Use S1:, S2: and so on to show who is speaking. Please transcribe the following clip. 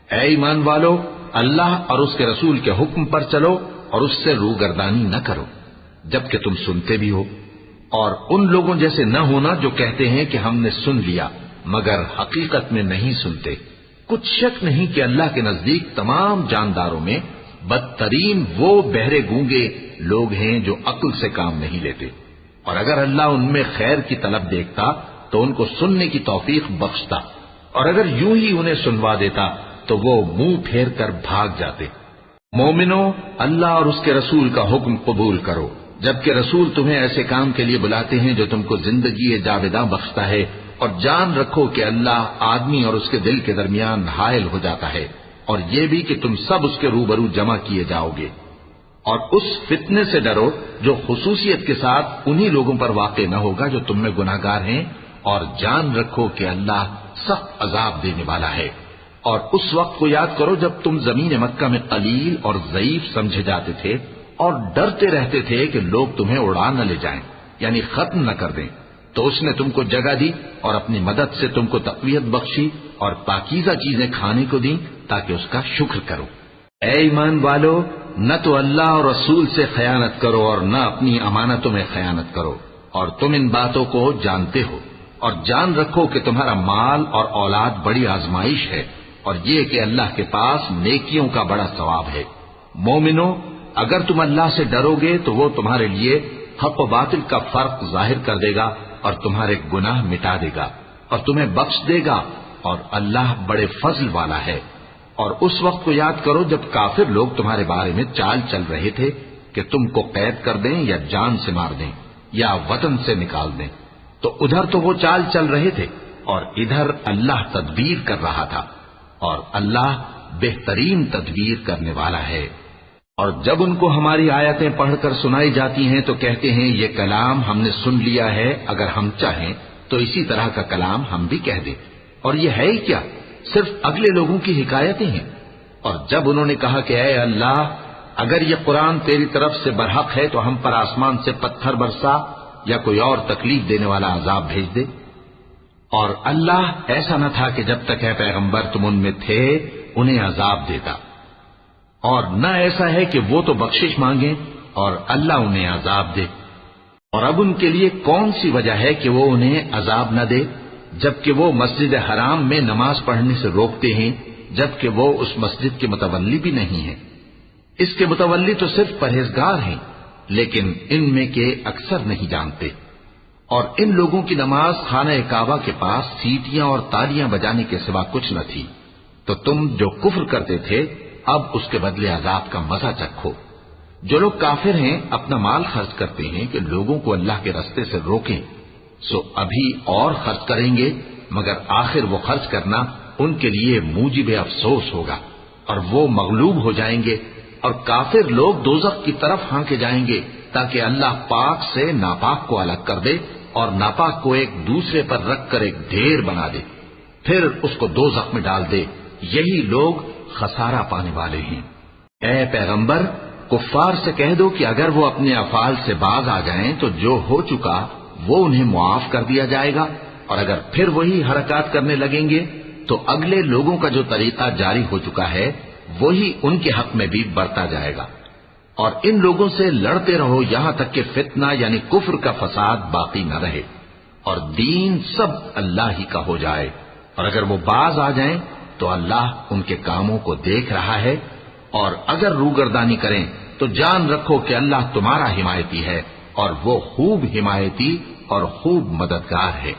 S1: اے ایمان والو، اللہ اور اس کے رسول کے حکم پر چلو اور اس سے روگردانی نہ کرو جبکہ تم سنتے بھی ہو، اور ان لوگوں جیسے نہ ہونا جو کہتے ہیں کہ ہم نے سن لیا مگر حقیقت میں نہیں سنتے۔ کچھ شک نہیں کہ اللہ کے نزدیک تمام جانداروں میں بدترین وہ بہرے گونگے لوگ ہیں جو عقل سے کام نہیں لیتے، اور اگر اللہ ان میں خیر کی طلب دیکھتا تو ان کو سننے کی توفیق بخشتا، اور اگر یوں ہی انہیں سنوا دیتا تو وہ منہ پھیر کر بھاگ جاتے۔ مومنو، اللہ اور اس کے رسول کا حکم قبول کرو جبکہ رسول تمہیں ایسے کام کے لیے بلاتے ہیں جو تم کو زندگی جاوداں بخشتا ہے، اور جان رکھو کہ اللہ آدمی اور اس کے دل کے درمیان حائل ہو جاتا ہے، اور یہ بھی کہ تم سب اس کے روبرو جمع کیے جاؤ گے۔ اور اس فتنے سے ڈرو جو خصوصیت کے ساتھ انہی لوگوں پر واقع نہ ہوگا جو تم میں گناہگار ہیں، اور جان رکھو کہ اللہ سخت عذاب دینے والا ہے۔ اور اس وقت کو یاد کرو جب تم زمین مکہ میں قلیل اور ضعیف سمجھے جاتے تھے اور ڈرتے رہتے تھے کہ لوگ تمہیں اڑا نہ لے جائیں، یعنی ختم نہ کر دیں، تو اس نے تم کو جگہ دی اور اپنی مدد سے تم کو تقویت بخشی اور پاکیزہ چیزیں کھانے کو دیں تاکہ اس کا شکر کرو۔ اے ایمان والو، نہ تو اللہ اور رسول سے خیانت کرو اور نہ اپنی امانتوں میں خیانت کرو، اور تم ان باتوں کو جانتے ہو، اور جان رکھو کہ تمہارا مال اور اولاد بڑی آزمائش ہے، اور یہ کہ اللہ کے پاس نیکیوں کا بڑا ثواب ہے۔ مومنو، اگر تم اللہ سے ڈرو گے تو وہ تمہارے لیے حق و باطل کا فرق ظاہر کر دے گا اور تمہارے گناہ مٹا دے گا اور تمہیں بخش دے گا، اور اللہ بڑے فضل والا ہے۔ اور اس وقت کو یاد کرو جب کافر لوگ تمہارے بارے میں چال چل رہے تھے کہ تم کو قید کر دیں یا جان سے مار دیں یا وطن سے نکال دیں، تو ادھر تو وہ چال چل رہے تھے اور ادھر اللہ تدبیر کر رہا تھا، اور اللہ بہترین تدبیر کرنے والا ہے۔ اور جب ان کو ہماری آیتیں پڑھ کر سنائی جاتی ہیں تو کہتے ہیں یہ کلام ہم نے سن لیا ہے، اگر ہم چاہیں تو اسی طرح کا کلام ہم بھی کہہ دیں، اور یہ ہے ہی کیا، صرف اگلے لوگوں کی حکایتیں ہیں۔ اور جب انہوں نے کہا کہ اے اللہ، اگر یہ قرآن تیری طرف سے برحق ہے تو ہم پر آسمان سے پتھر برسا یا کوئی اور تکلیف دینے والا عذاب بھیج دے، اور اللہ ایسا نہ تھا کہ جب تک اے پیغمبر تم ان میں تھے انہیں عذاب دیتا، اور نہ ایسا ہے کہ وہ تو بخشش مانگیں اور اللہ انہیں عذاب دے۔ اور اب ان کے لیے کون سی وجہ ہے کہ وہ انہیں عذاب نہ دے، جبکہ وہ مسجد حرام میں نماز پڑھنے سے روکتے ہیں، جبکہ وہ اس مسجد کے متولی بھی نہیں ہیں۔ اس کے متولی تو صرف پرہیزگار ہیں، لیکن ان میں کے اکثر نہیں جانتے۔ اور ان لوگوں کی نماز خانہ کعبہ کے پاس سیٹیاں اور تالیاں بجانے کے سوا کچھ نہ تھی، تو تم جو کفر کرتے تھے اب اس کے بدلے عذاب کا مزہ چکھو۔ جو لوگ کافر ہیں اپنا مال خرچ کرتے ہیں کہ لوگوں کو اللہ کے رستے سے روکیں، سو ابھی اور خرچ کریں گے، مگر آخر وہ خرچ کرنا ان کے لیے موجب افسوس ہوگا، اور وہ مغلوب ہو جائیں گے، اور کافر لوگ دوزخ کی طرف ہانکے جائیں گے تاکہ اللہ پاک سے ناپاک کو الگ کر دے اور ناپاک کو ایک دوسرے پر رکھ کر ایک ڈھیر بنا دے، پھر اس کو دوزخ میں ڈال دے۔ یہی لوگ خسارہ پانے والے ہیں۔ اے پیغمبر، کفار سے کہہ دو کہ اگر وہ اپنے افعال سے باز آ جائیں تو جو ہو چکا وہ انہیں معاف کر دیا جائے گا، اور اگر پھر وہی حرکات کرنے لگیں گے تو اگلے لوگوں کا جو طریقہ جاری ہو چکا ہے وہی ان کے حق میں بھی برتا جائے گا۔ اور ان لوگوں سے لڑتے رہو یہاں تک کہ فتنہ یعنی کفر کا فساد باقی نہ رہے اور دین سب اللہ ہی کا ہو جائے، اور اگر وہ باز آ جائیں تو اللہ ان کے کاموں کو دیکھ رہا ہے، اور اگر روگردانی کریں تو جان رکھو کہ اللہ تمہارا حمایتی ہے، اور وہ خوب حمایتی اور خوب مددگار ہے۔